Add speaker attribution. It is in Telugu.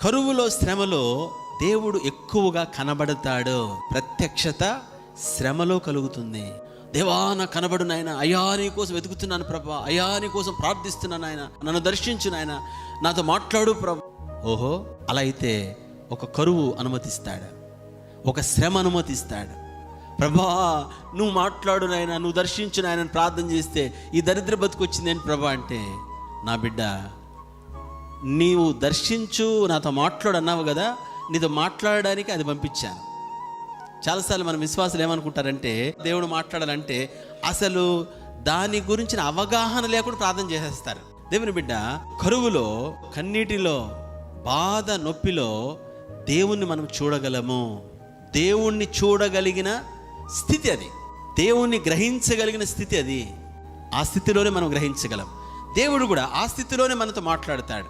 Speaker 1: కరువులో, శ్రమలో దేవుడు ఎక్కువగా కనబడతాడు. ప్రత్యక్షత శ్రమలో కలుగుతుంది. దేవా నాకు కనబడు నాయన, అయ్యా నీ కోసం వెతుకుతున్నాను ప్రభా, అయ్యా నీ కోసం ప్రార్థిస్తున్నాను ఆయన, నన్ను దర్శించు నాయన, నాతో మాట్లాడు ప్రభా. ఓహో, అలా అయితే ఒక కరువు అనుమతిస్తాడు, ఒక శ్రమ అనుమతిస్తాడు. ప్రభా నువ్వు మాట్లాడు నాయన, నువ్వు దర్శించు నాయన ప్రార్థన చేస్తే ఈ దరిద్ర బతుకు వచ్చింది ఏంటి ప్రభా అంటే, నా బిడ్డ నీవు దర్శించు నాతో మాట్లాడు అన్నావు కదా, నీతో మాట్లాడడానికి అది పంపించాను. చాలాసార్లు మన విశ్వాసులు ఏమనుకుంటారంటే, దేవుడు మాట్లాడాలంటే అసలు దాని గురించిన అవగాహన లేకుండా ప్రార్థన చేసేస్తారు. దేవుని బిడ్డ, కరువులో, కన్నీటిలో, బాధ, నొప్పిలో దేవుణ్ణి మనం చూడగలము. దేవుణ్ణి చూడగలిగిన స్థితి అది, దేవుణ్ణి గ్రహించగలిగిన స్థితి అది. ఆ స్థితిలోనే మనం గ్రహించగలం. దేవుడు కూడా ఆ స్థితిలోనే మనతో మాట్లాడతాడు.